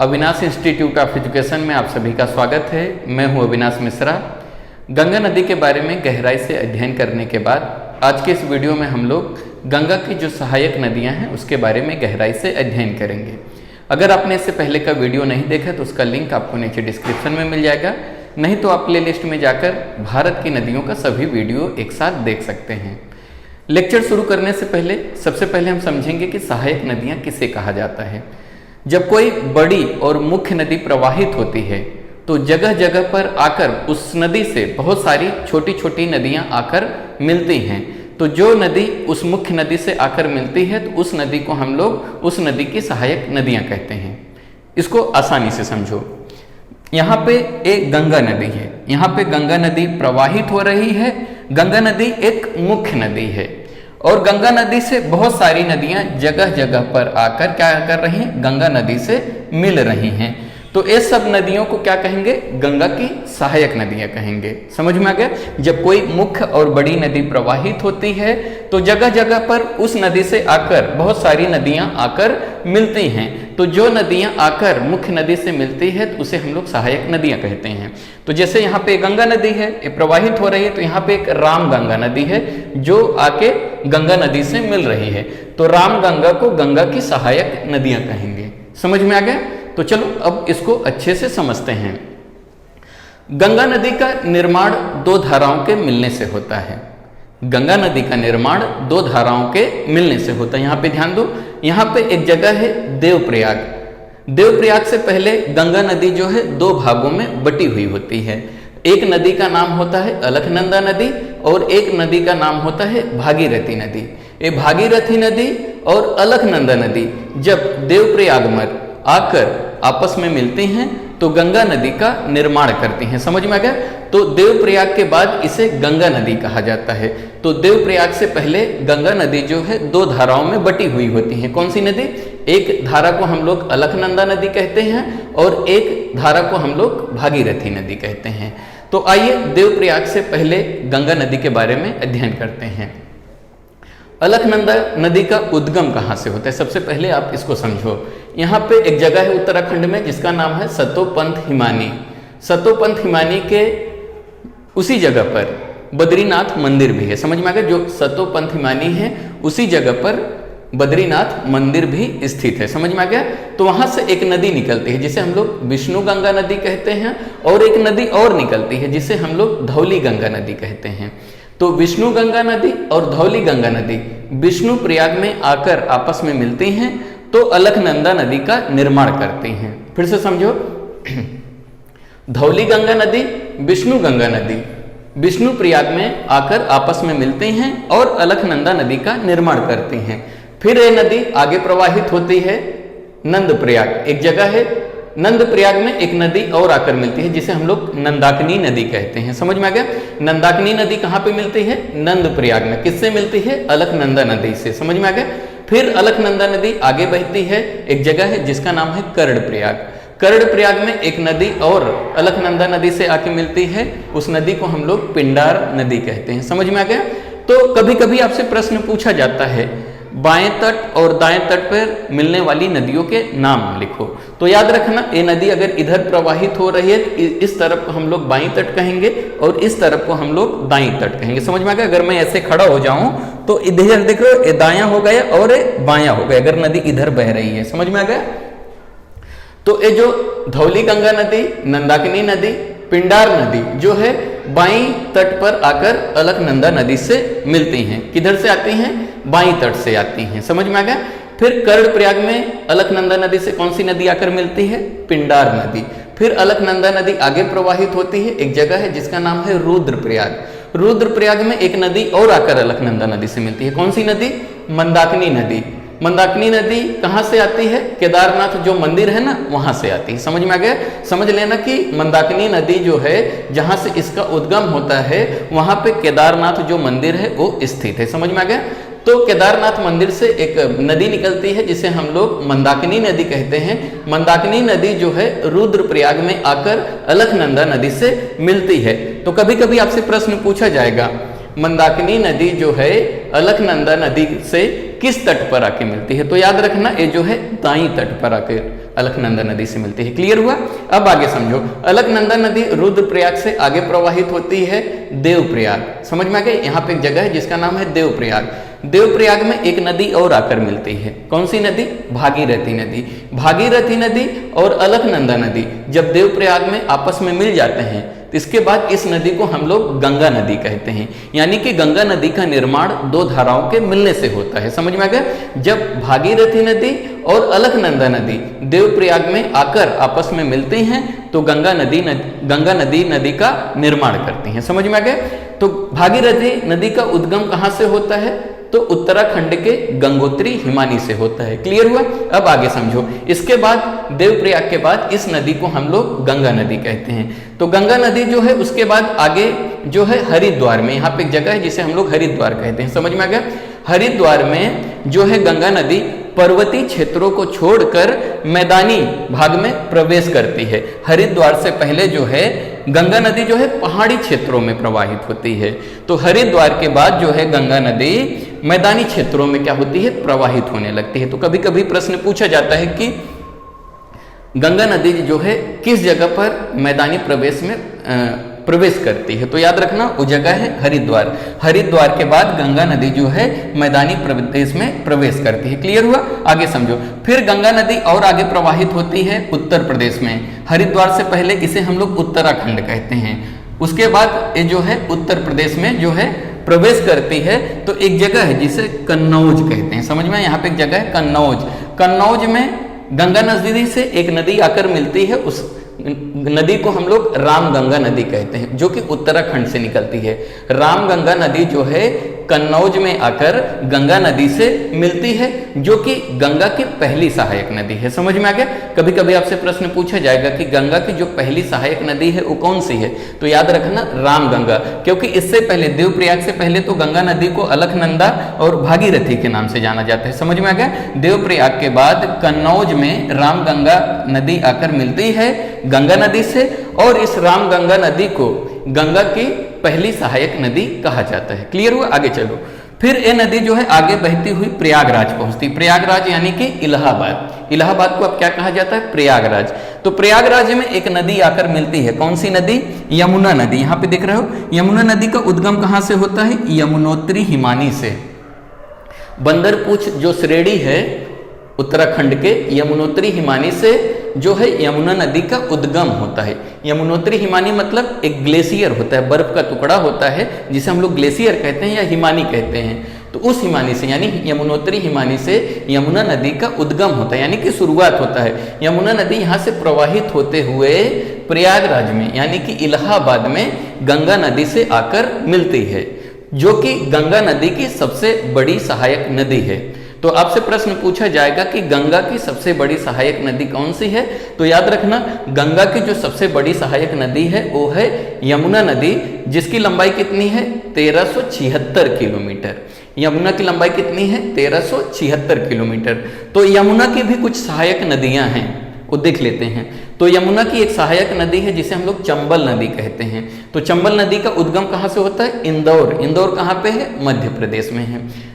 Avinash institute of education में आप सभी का स्वागत है। मैं हूं अविनाश मिश्रा। गंगा नदी के बारे में गहराई से अध्ययन करने के बाद आज के इस वीडियो में हम लोग गंगा की जो सहायक नदियां हैं उसके बारे में गहराई से अध्ययन करेंगे। अगर आपने इससे पहले का वीडियो नहीं देखा तो उसका लिंक आपको नीचे डिस्क्रिप्शन में मिल जाएगा, नहीं तो आप प्लेलिस्ट में जाकर भारत की नदियों का सभी वीडियो एक साथ देख सकते हैं। लेक्चर शुरू करने से पहले सबसे पहले हम समझेंगे कि सहायक नदियां किसे कहा जाता है। जब कोई बड़ी और मुख्य नदी प्रवाहित होती है तो जगह जगह पर आकर उस नदी से बहुत सारी छोटी छोटी नदियां आकर मिलती हैं। तो जो नदी उस मुख्य नदी से आकर मिलती है तो उस नदी को हम लोग उस नदी की सहायक नदियां कहते हैं। इसको आसानी से समझो। यहाँ पे एक गंगा नदी है, यहाँ पे गंगा नदी प्रवाहित हो रही है। गंगा नदी एक मुख्य नदी है और गंगा नदी से बहुत सारी नदियां जगह जगह पर आकर क्या कर रही हैं, गंगा नदी से मिल रही हैं। तो ये सब नदियों को क्या कहेंगे, गंगा की सहायक नदियां कहेंगे। समझ में आ गया। जब कोई मुख्य और बड़ी नदी प्रवाहित होती है तो जगह जगह पर उस नदी से आकर बहुत सारी नदियां आकर मिलती हैं। तो जो नदियां आकर मुख्य नदी से मिलती है तो उसे हम लोग सहायक नदियां कहते हैं। तो जैसे यहाँ पे गंगा नदी है, ये प्रवाहित हो रही है, तो यहाँ पे एक राम गंगा नदी है जो आके गंगा नदी से मिल रही है। तो राम गंगा को गंगा की सहायक नदियां कहेंगे। समझ में आ गया। तो चलो अब इसको अच्छे से समझते हैं। गंगा नदी का निर्माण दो धाराओं के मिलने से होता है। गंगा नदी का निर्माण दो धाराओं के मिलने से होता है। यहाँ पे ध्यान दो, यहाँ पे एक जगह है देवप्रयाग। देवप्रयाग से पहले गंगा नदी जो है दो भागों में बटी हुई होती है। एक नदी का नाम होता है अलकनंदा नदी और एक नदी का नाम होता है भागीरथी नदी। ये भागीरथी नदी और अलकनंदा नदी जब देवप्रयाग में आकर आपस में मिलती हैं तो गंगा नदी का निर्माण करती हैं। समझ में आ गया। तो देवप्रयाग के बाद इसे गंगा नदी कहा जाता है। तो देवप्रयाग से पहले गंगा नदी जो है दो धाराओं में बटी हुई होती है। कौन सी नदी? एक धारा को हम लोग अलकनंदा नदी कहते हैं और एक धारा को हम लोग भागीरथी नदी कहते हैं। तो आइए देवप्रयाग से पहले गंगा नदी के बारे में अध्ययन करते हैं। अलकनंदा नदी का उद्गम कहाँ से होता है, सबसे पहले आप इसको समझो। यहाँ पे एक जगह है उत्तराखंड में जिसका नाम है सतोपंथ हिमानी। सतोपंथ हिमानी के उसी जगह पर बद्रीनाथ मंदिर भी है। समझ में आ गया। जो सतोपंथ हिमानी है उसी जगह पर बद्रीनाथ मंदिर भी स्थित है। समझ में आ गया। तो वहां से एक नदी निकलती है जिसे हम लोग विष्णु गंगा नदी कहते हैं और एक नदी और निकलती है जिसे हम लोग धौली गंगा नदी कहते हैं। तो विष्णु गंगा नदी और धौली गंगा नदी विष्णु प्रयाग में आकर आपस में मिलती हैं तो अलकनंदा नदी का निर्माण करती हैं। फिर से समझो। धौली गंगा नदी, विष्णु गंगा नदी विष्णु प्रयाग में आकर आपस में मिलती हैं और अलकनंदा नदी का निर्माण करती हैं। फिर ये नदी आगे प्रवाहित होती है नंद प्रयाग। एक जगह है नंद प्रयाग में एक नदी और आकर मिलती है जिसे हम लोग नंदाकिनी नदी कहते हैं। समझ में आ गया। नंदाकिनी नदी कहाँ पे मिलती है? नंद प्रयाग में। किससे मिलती है? अलकनंदा नदी से। समझ में आ गया। फिर अलकनंदा नदी आगे बहती है, एक जगह है जिसका नाम है कर्ण प्रयाग। कर्ण प्रयाग में एक नदी और अलकनंदा नदी से आके मिलती है, उस नदी को हम लोग पिंडार नदी कहते हैं। समझ में आ गया। तो कभी कभी आपसे प्रश्न पूछा जाता है बाएं तट और दाएं तट पर मिलने वाली नदियों के नाम लिखो। तो याद रखना, ये नदी अगर इधर प्रवाहित हो रही है इस तरफ को हम लोग बाईं तट कहेंगे और इस तरफ को हम लोग दाईं तट कहेंगे। समझ में आ गया। अगर मैं ऐसे खड़ा हो जाऊं तो इधर देख लो, ये दायां हो गया और ये बायां हो गया अगर नदी इधर बह रही है। समझ में आ गया। तो ये जो धौली गंगा नदी, नंदाकिनी नदी, पिंडार नदी जो है बाईं तट पर आकर अलकनंदा नदी से मिलती हैं। किधर से आती हैं? बाईं तट से आती हैं। समझ में आ गया। फिर कर्ण प्रयाग में अलकनंदा नदी से कौन सी नदी आकर मिलती है? पिंडार नदी। फिर अलकनंदा नदी आगे प्रवाहित होती है, एक जगह है जिसका नाम है रुद्रप्रयाग। रुद्रप्रयाग में एक नदी और आकर अलकनंदा नदी से मिलती है। कौन सी नदी? मंदाकिनी नदी। मंदाकिनी नदी कहाँ से आती है? केदारनाथ जो मंदिर है ना वहां से आती है। समझ में आ गया। समझ लेना कि मंदाकिनी नदी जो है जहां से इसका उद्गम होता है वहां पे केदारनाथ जो मंदिर है वो स्थित है। समझ में आ गया। तो केदारनाथ मंदिर से एक नदी निकलती है जिसे हम लोग मंदाकिनी नदी कहते हैं। मंदाकिनी नदी जो है रुद्रप्रयाग में आकर अलकनंदा नदी से मिलती है। तो कभी कभी आपसे प्रश्न पूछा जाएगा मंदाकिनी नदी जो है अलकनंदा नदी से किस तट पर आके मिलती है? तो याद रखना ये जो है दाई तट पर आके अलकनंदा नदी से मिलती है। क्लियर हुआ? अब आगे समझो, अलकनंदा नदी रुद्रप्रयाग से आगे प्रवाहित होती है देवप्रयाग। समझ में आ गया? यहाँ पे एक जगह है जिसका नाम है देवप्रयाग। देवप्रयाग में एक नदी और आकर मिलती है। कौन सी नदी? भागीरथी नदी। भागीरथी नदी और अलकनंदा नदी जब देवप्रयाग में आपस में मिल जाते हैं तो इसके बाद इस नदी को हम लोग गंगा नदी कहते हैं। यानी कि गंगा नदी का निर्माण दो धाराओं के मिलने से होता है। समझ में आ गया? जब भागीरथी नदी और अलकनंदा नदी देवप्रयाग में आकर आपस में मिलती हैं तो गंगा नदी का निर्माण करती हैं। समझ में आ गया? तो भागीरथी नदी का उद्गम कहाँ से होता है? तो उत्तराखंड के गंगोत्री हिमानी से होता है। क्लियर हुआ? अब आगे समझो, इसके बाद देवप्रयाग के बाद इस नदी को हम लोग गंगा नदी कहते हैं। तो गंगा नदी जो है उसके बाद आगे जो है हरिद्वार में, यहाँ पे एक जगह है जिसे हम लोग हरिद्वार कहते हैं। समझ में आ गया? हरिद्वार में जो है गंगा नदी पर्वतीय क्षेत्रों को छोड़कर मैदानी भाग में प्रवेश करती है। हरिद्वार से पहले जो है गंगा नदी जो है पहाड़ी क्षेत्रों में प्रवाहित होती है। तो हरिद्वार के बाद जो है गंगा नदी मैदानी क्षेत्रों में क्या होती है? प्रवाहित होने लगती है। तो कभी कभी प्रश्न पूछा जाता है कि गंगा नदी जो है किस जगह पर मैदानी प्रवेश में प्रवेश करती है? तो याद रखना वो जगह है हरिद्वार। हरिद्वार के बाद गंगा नदी जो है मैदानी प्रदेश में प्रवेश करती है। क्लियर हुआ? आगे समझो, फिर गंगा नदी और आगे प्रवाहित होती है उत्तर प्रदेश में। हरिद्वार से पहले इसे हम लोग उत्तराखंड कहते हैं। उसके बाद ये जो है उत्तर प्रदेश में जो है प्रवेश करती है तो एक जगह है जिसे कन्नौज कहते हैं। समझ में? यहाँ पे एक जगह है कन्नौज। कन्नौज में गंगा नदी से एक नदी आकर मिलती है। उस नदी को हम लोग रामगंगा नदी कहते हैं जो कि उत्तराखंड से निकलती है। रामगंगा नदी जो है कन्नौज में आकर गंगा नदी से मिलती है जो कि गंगा की पहली सहायक नदी है। समझ में आ गया? कभी कभी आपसे प्रश्न पूछा जाएगा कि गंगा की जो पहली सहायक नदी है वो कौन सी है? तो याद रखना रामगंगा, क्योंकि इससे पहले देवप्रयाग से पहले तो गंगा नदी को अलकनंदा और भागीरथी के नाम से जाना जाता है। समझ में आ गया? देवप्रयाग के बाद कन्नौज में रामगंगा नदी आकर मिलती है गंगा नदी से और इस रामगंगा नदी को गंगा की पहली सहायक नदी कहा जाता है। क्लियर हुआ? आगे चलो, फिर ये नदी जो है आगे बहती हुई प्रयागराज पहुंचती। प्रयागराज यानी कि इलाहाबाद। इलाहाबाद को अब क्या कहा जाता है? प्रयागराज। तो प्रयागराज में एक नदी आकर मिलती है। कौन सी नदी? यमुना नदी। यहाँ पे देख रहे हो, यमुना नदी का उद्गम कहाँ से होता है? यमुनोत्री हिमानी से। बंदरपूछ जो श्रेणी है उत्तराखंड के यमुनोत्री हिमानी से जो है यमुना नदी का उद्गम होता है। यमुनोत्री हिमानी मतलब एक ग्लेशियर होता है, बर्फ का टुकड़ा होता है जिसे हम लोग ग्लेशियर कहते हैं या हिमानी कहते हैं। तो उस हिमानी से यानी यमुनोत्री हिमानी से यमुना नदी का उद्गम होता है यानी कि शुरुआत होता है। यमुना नदी यहाँ से प्रवाहित होते हुए प्रयागराज में यानी कि इलाहाबाद में गंगा नदी से आकर मिलती है जो कि गंगा नदी की सबसे बड़ी सहायक नदी है। तो आपसे प्रश्न पूछा जाएगा कि गंगा की सबसे बड़ी सहायक नदी कौन सी है? तो याद रखना गंगा की जो सबसे बड़ी सहायक नदी है वो है यमुना नदी, जिसकी लंबाई कितनी है? 1376 किलोमीटर। यमुना की लंबाई कितनी है? 1376 किलोमीटर। तो यमुना की भी कुछ सहायक नदियां हैं, वो देख लेते हैं। तो यमुना की एक सहायक नदी है जिसे हम लोग चंबल नदी कहते हैं। तो चंबल नदी का उद्गम कहाँ से होता है? इंदौर। इंदौर कहाँ पे है? मध्य प्रदेश में है।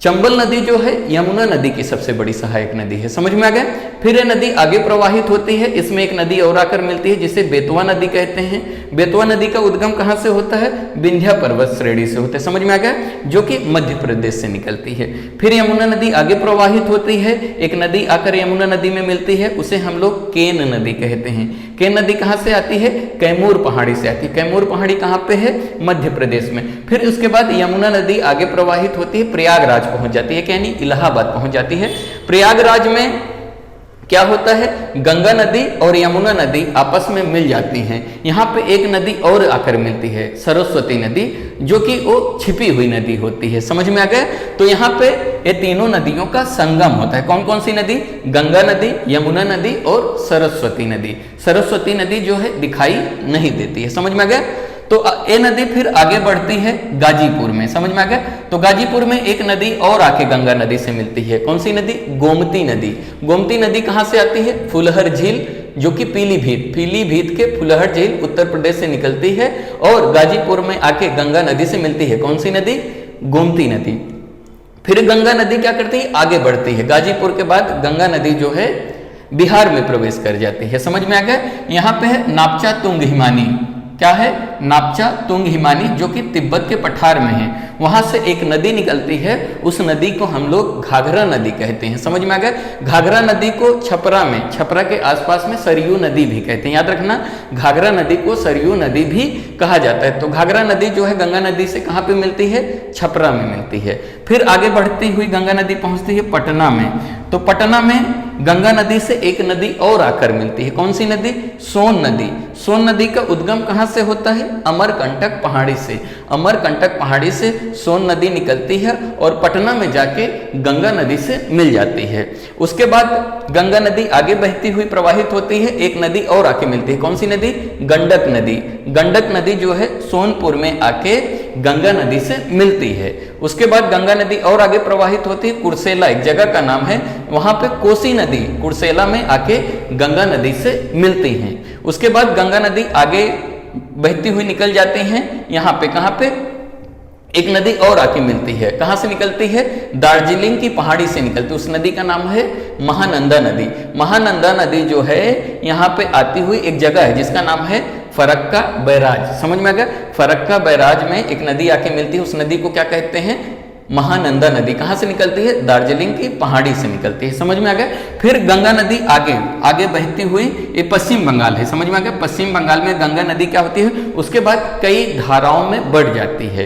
चंबल नदी जो है यमुना नदी की सबसे बड़ी सहायक नदी है। समझ में आ गया? फिर यह नदी आगे प्रवाहित होती है, इसमें एक नदी और आकर मिलती है जिसे बेतवा नदी कहते हैं। बेतवा नदी का उद्गम कहाँ से होता है? विंध्या पर्वत श्रेणी से होता है। समझ में आ गया? जो कि मध्य प्रदेश से निकलती है। फिर यमुना नदी आगे प्रवाहित होती है, एक नदी आकर यमुना नदी में मिलती है, उसे हम लोग केन नदी कहते हैं। केन नदी कहाँ से आती है? कैमूर पहाड़ी से आती है। कैमूर पहाड़ी कहाँ पे है? मध्य प्रदेश में। फिर उसके बाद यमुना नदी आगे प्रवाहित होती है, प्रयागराज पहुंच जाती है यानी इलाहाबाद पहुंच जाती है। प्रयागराज में क्या होता है? गंगा नदी और यमुना नदी आपस में मिल जाती हैं। यहाँ पे एक नदी और आकर मिलती है, सरस्वती नदी, जो कि वो छिपी हुई नदी होती है। समझ में आ गया? तो यहाँ पे ये तीनों नदियों का संगम होता है। कौन कौन सी नदी? गंगा नदी, यमुना नदी और सरस्वती नदी। सरस्वती नदी जो है दिखाई नहीं देती है। समझ में आ गया? तो ये नदी फिर आगे बढ़ती है गाजीपुर में। समझ में आ गया? तो गाजीपुर में एक नदी और आके गंगा नदी से मिलती है। कौन सी नदी? गोमती नदी। गोमती नदी कहाँ से आती है? फुलहर झील, जो कि पीलीभीत के फुलहर झील उत्तर प्रदेश से निकलती है और गाजीपुर में आके गंगा नदी से मिलती है। कौन सी नदी? गोमती नदी। फिर गंगा नदी क्या करती है, आगे बढ़ती है। गाजीपुर के बाद गंगा नदी जो है बिहार में प्रवेश कर जाती है। समझ में आ गया। यहाँ पे है नापचा तुंग हिमानी। क्या है, नापचा तुंग हिमानी, जो कि तिब्बत के पठार में है। वहां से एक नदी निकलती है, उस नदी को हम लोग घाघरा नदी कहते हैं। समझ में आ गया। घाघरा नदी को छपरा में, छपरा के आसपास में सरयू नदी भी कहते हैं। याद रखना, घाघरा नदी को सरयू नदी भी कहा जाता है। तो घाघरा नदी जो है गंगा नदी से कहाँ पे मिलती है, छपरा में मिलती है। फिर आगे बढ़ती हुई गंगा नदी पहुंचती है पटना में। तो पटना में गंगा नदी से एक नदी और आकर मिलती है। कौन सी नदी, सोन नदी। सोन नदी का उद्गम कहाँ से होता है, अमरकंटक पहाड़ी से। अमरकंटक पहाड़ी से सोन नदी निकलती है और पटना में जाके गंगा नदी से मिल जाती है। उसके बाद गंगा नदी आगे बहती हुई प्रवाहित होती है, एक नदी और आके मिलती है। कौन सी नदी, गंडक नदी। गंडक नदी जो है सोनपुर में आके गंगा नदी से मिलती है। उसके बाद गंगा नदी और आगे प्रवाहित होती है, कुर्सेला एक जगह का नाम है, वहां पे कोसी नदी कुर्सेला में आके गंगा नदी से मिलती हैं। उसके बाद गंगा नदी आगे बहती हुई निकल जाती हैं, यहाँ पे कहाँ पे एक नदी और आके मिलती है। कहाँ से निकलती है, दार्जिलिंग की पहाड़ी से निकलती है। उस नदी का नाम है महानंदा नदी। महानंदा नदी जो है यहाँ पे आती हुई एक जगह है जिसका नाम है फरक्का बैराज। समझ में आ गया। फरक्का बैराज में एक नदी आके मिलती है, उस नदी को क्या कहते हैं, महानंदा नदी। कहाँ से निकलती है, दार्जिलिंग की पहाड़ी से निकलती है। समझ में आ गया। फिर गंगा नदी आगे आगे बहती हुई ये पश्चिम बंगाल है। समझ में आ गया। पश्चिम बंगाल में गंगा नदी क्या होती है, उसके बाद कई धाराओं में बढ़ जाती है।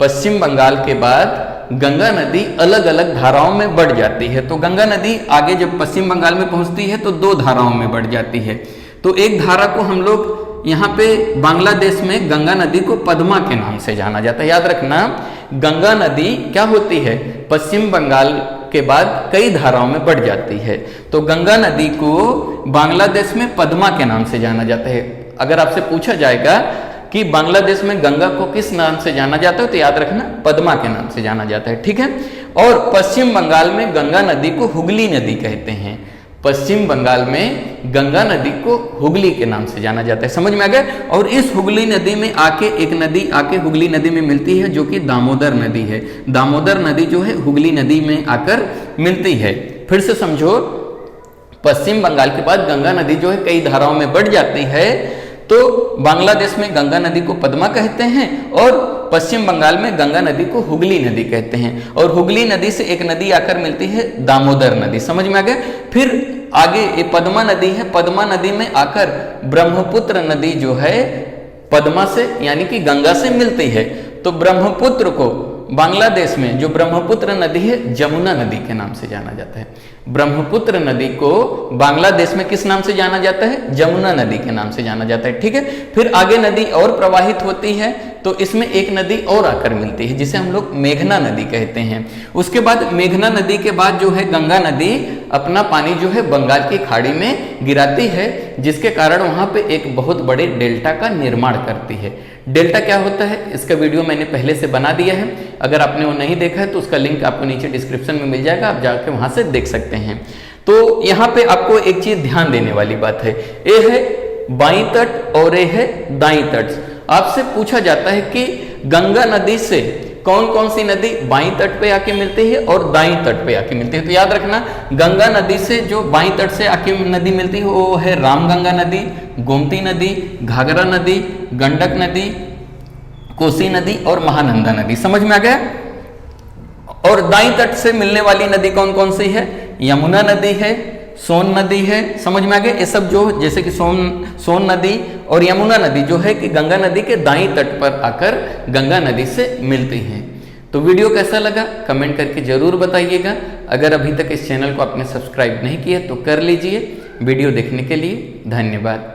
पश्चिम बंगाल के बाद गंगा नदी अलग अलग धाराओं में बढ़ जाती है। तो गंगा नदी आगे जब पश्चिम बंगाल में पहुंचती है तो दो धाराओं में बढ़ जाती है। तो एक धारा को हम लोग यहाँ पे बांग्लादेश में गंगा नदी को पद्मा के नाम से जाना जाता है। याद रखना, गंगा नदी क्या होती है, पश्चिम बंगाल के बाद कई धाराओं में बढ़ जाती है। तो गंगा नदी को बांग्लादेश में पद्मा के नाम से जाना जाता है। अगर आपसे पूछा जाएगा कि बांग्लादेश में गंगा को किस नाम से जाना जाता है, तो याद रखना पद्मा के नाम से जाना जाता है। ठीक है। और पश्चिम बंगाल में गंगा नदी को हुगली नदी कहते हैं। पश्चिम बंगाल में गंगा नदी को हुगली के नाम से जाना जाता है। समझ में आ गया। और इस हुगली नदी में आके एक नदी आके हुगली नदी में मिलती है, जो कि दामोदर नदी है। दामोदर नदी जो है हुगली नदी में आकर मिलती है। फिर से समझो, पश्चिम बंगाल के बाद गंगा नदी जो है कई धाराओं में बढ़ जाती है। तो बांग्लादेश में गंगा नदी को पद्मा कहते हैं और पश्चिम बंगाल में गंगा नदी को हुगली नदी कहते हैं। और हुगली नदी से एक नदी आकर मिलती है, दामोदर नदी। समझ में आ गया। फिर आगे ये पद्मा नदी है, पद्मा नदी में आकर ब्रह्मपुत्र नदी जो है पद्मा से यानी कि गंगा से मिलती है। तो ब्रह्मपुत्र को बांग्लादेश में जो ब्रह्मपुत्र नदी है जमुना नदी के नाम से जाना जाता है। ब्रह्मपुत्र नदी को बांग्लादेश में किस नाम से जाना जाता है, जमुना नदी के नाम से जाना जाता है। ठीक है। फिर आगे नदी और प्रवाहित होती है, तो इसमें एक नदी और आकर मिलती है जिसे हम लोग मेघना नदी कहते हैं। उसके बाद मेघना नदी के बाद जो है गंगा नदी अपना पानी जो है बंगाल की खाड़ी में गिराती है, जिसके कारण वहां पे एक बहुत बड़े डेल्टा का निर्माण करती है। डेल्टा क्या होता है, इसका वीडियो मैंने पहले से बना दिया है। अगर आपने वो नहीं देखा है तो उसका लिंक आपको नीचे डिस्क्रिप्शन में मिल जाएगा, आप जाके वहां से देख सकते हैं। तो यहाँ पे आपको एक चीज ध्यान देने वाली बात है, ये है बाईं तट और ये है दाईं तट। आपसे पूछा जाता है कि गंगा नदी से कौन कौन सी नदी बाईं तट पे आके मिलती है और दाईं तट पे आके मिलती है। तो याद रखना, गंगा नदी से जो बाईं तट से आके नदी मिलती है वो है रामगंगा नदी, गोमती नदी, घाघरा नदी, गंडक नदी, कोसी नदी और महानंदा नदी। समझ में आ गया। और दाईं तट से मिलने वाली नदी कौन कौन सी है, यमुना नदी है, सोन नदी है। समझ में आ गया। ये सब जो जैसे कि सोन नदी और यमुना नदी जो है कि गंगा नदी के दाईं तट पर आकर गंगा नदी से मिलती हैं। तो वीडियो कैसा लगा कमेंट करके जरूर बताइएगा। अगर अभी तक इस चैनल को आपने सब्सक्राइब नहीं किया तो कर लीजिए। वीडियो देखने के लिए धन्यवाद।